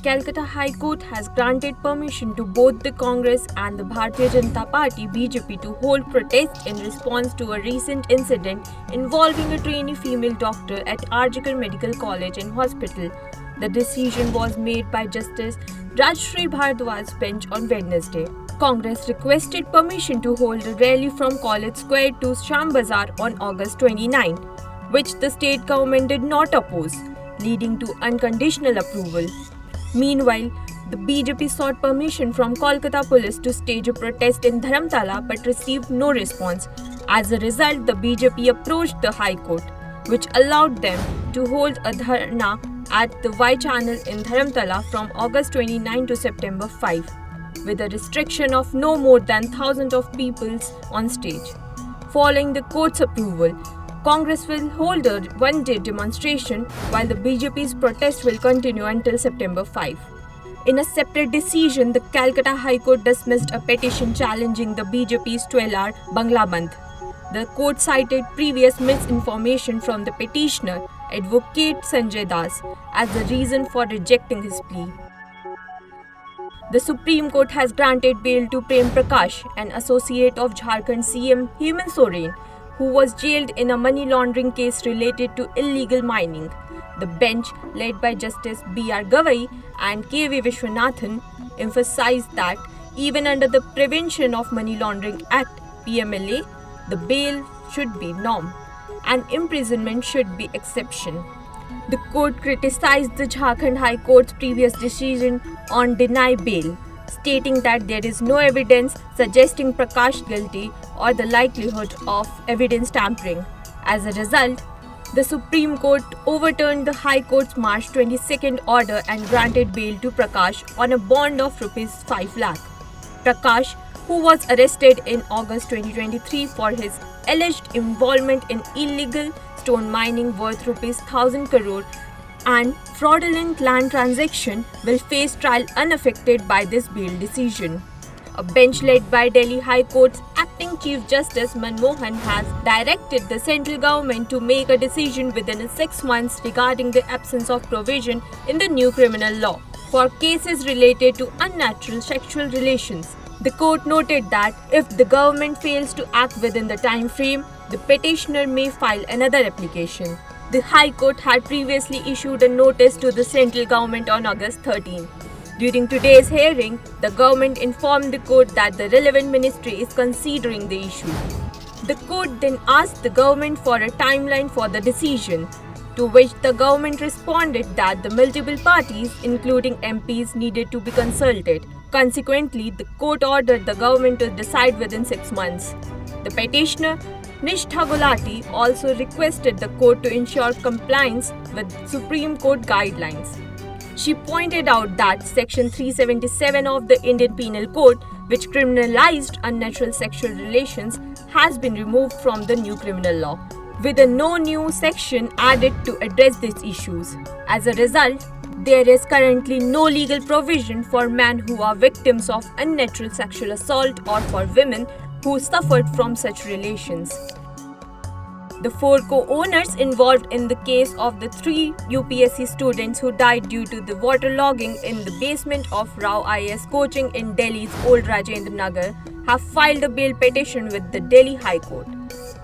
Calcutta High Court has granted permission to both the Congress and the Bharatiya Janata Party (BJP) to hold protests in response to a recent incident involving a trainee female doctor at RJK Medical College and Hospital. The decision was made by Justice Rajshri Bhardwaj's bench on Wednesday. Congress requested permission to hold a rally from College Square to Sham Bazaar on August 29, which the state government did not oppose, leading to unconditional approval. Meanwhile, the BJP sought permission from Kolkata police to stage a protest in Dharamtala but received no response. As a result, the BJP approached the High Court, which allowed them to hold a dharna at the Y Channel in Dharamtala from August 29 to September 5, with a restriction of no more than 1,000 of people on stage. Following the court's approval, Congress will hold a one-day demonstration while the BJP's protest will continue until September 5. In a separate decision, the Calcutta High Court dismissed a petition challenging the BJP's 12-hour Bangla Bandh. The court cited previous misinformation from the petitioner, Advocate Sanjay Das, as the reason for rejecting his plea. The Supreme Court has granted bail to Prem Prakash, an associate of Jharkhand CM Hemant Soren, who was jailed in a money laundering case related to illegal mining. The bench, led by Justice B.R. Gavai and K.V. Vishwanathan, emphasized that even under the Prevention of Money Laundering Act (PMLA), the bail should be norm and imprisonment should be exception. The court criticized the Jharkhand High Court's previous decision on deny bail, stating that there is no evidence suggesting Prakash guilty or the likelihood of evidence tampering. As a result, the Supreme Court overturned the High Court's March 22nd order and granted bail to Prakash on a bond of ₹5 lakh. Prakash, who was arrested in August 2023 for his alleged involvement in illegal stone mining worth ₹1,000 crore and fraudulent land transaction, will face trial unaffected by this bail decision. A bench led by Delhi High Court's acting Chief Justice Manmohan has directed the central government to make a decision within 6 months regarding the absence of provision in the new criminal law for cases related to unnatural sexual relations. The court noted that if the government fails to act within the time frame, the petitioner may file another application. The High Court had previously issued a notice to the central government on August 13. During today's hearing, the government informed the court that the relevant ministry is considering the issue. The court then asked the government for a timeline for the decision, to which the government responded that the multiple parties, including MPs, needed to be consulted. Consequently, the court ordered the government to decide within 6 months. The petitioner, Nishtha Gulati, also requested the court to ensure compliance with Supreme Court guidelines. She pointed out that Section 377 of the Indian Penal Code, which criminalized unnatural sexual relations, has been removed from the new criminal law, with a no new section added to address these issues. As a result, there is currently no legal provision for men who are victims of unnatural sexual assault or for women who suffered from such relations. The 4 co-owners involved in the case of the 3 UPSC students who died due to the waterlogging in the basement of Rao IAS coaching in Delhi's Old Rajendra Nagar have filed a bail petition with the Delhi High Court.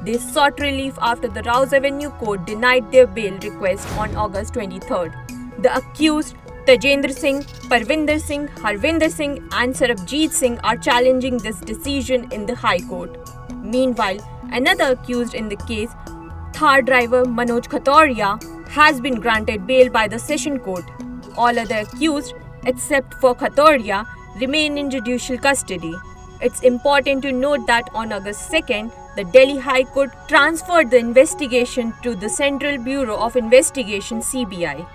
They sought relief after the Rouse Avenue Court denied their bail request on August 23rd. The accused Tajendra Singh, Parvinder Singh, Harvinder Singh and Sarabjit Singh are challenging this decision in the High Court. Meanwhile, another accused in the case, Thar driver Manoj Khattoria, has been granted bail by the Session Court. All other accused, except for Khattoria, remain in judicial custody. It's important to note that on August 2nd, the Delhi High Court transferred the investigation to the Central Bureau of Investigation (CBI).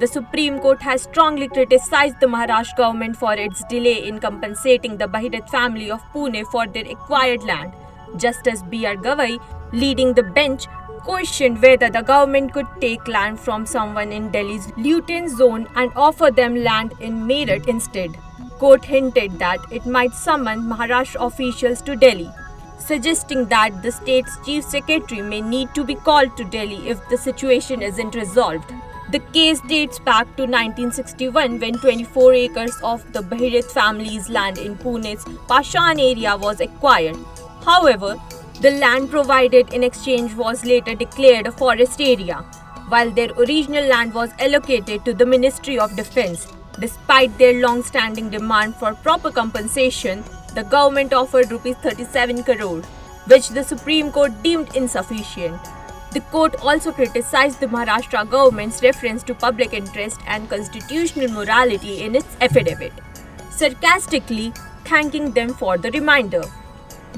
The Supreme Court has strongly criticized the Maharashtra government for its delay in compensating the Bahirat family of Pune for their acquired land. Justice B.R. Gavai, leading the bench, questioned whether the government could take land from someone in Delhi's Lutyens zone and offer them land in Meerut instead. Court hinted that it might summon Maharashtra officials to Delhi, suggesting that the state's chief secretary may need to be called to Delhi if the situation isn't resolved. The case dates back to 1961 when 24 acres of the Bahirith family's land in Pune's Pashan area was acquired. However, the land provided in exchange was later declared a forest area, while their original land was allocated to the Ministry of Defence. Despite their long-standing demand for proper compensation, the government offered Rs 37 crore, which the Supreme Court deemed insufficient. The court also criticized the Maharashtra government's reference to public interest and constitutional morality in its affidavit, sarcastically thanking them for the reminder.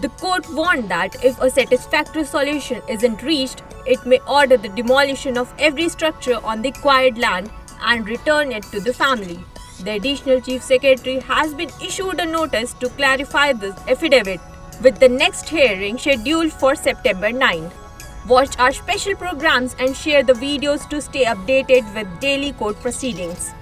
The court warned that if a satisfactory solution isn't reached, it may order the demolition of every structure on the acquired land and return it to the family. The additional chief secretary has been issued a notice to clarify this affidavit, with the next hearing scheduled for September 9. Watch our special programs and share the videos to stay updated with daily court proceedings.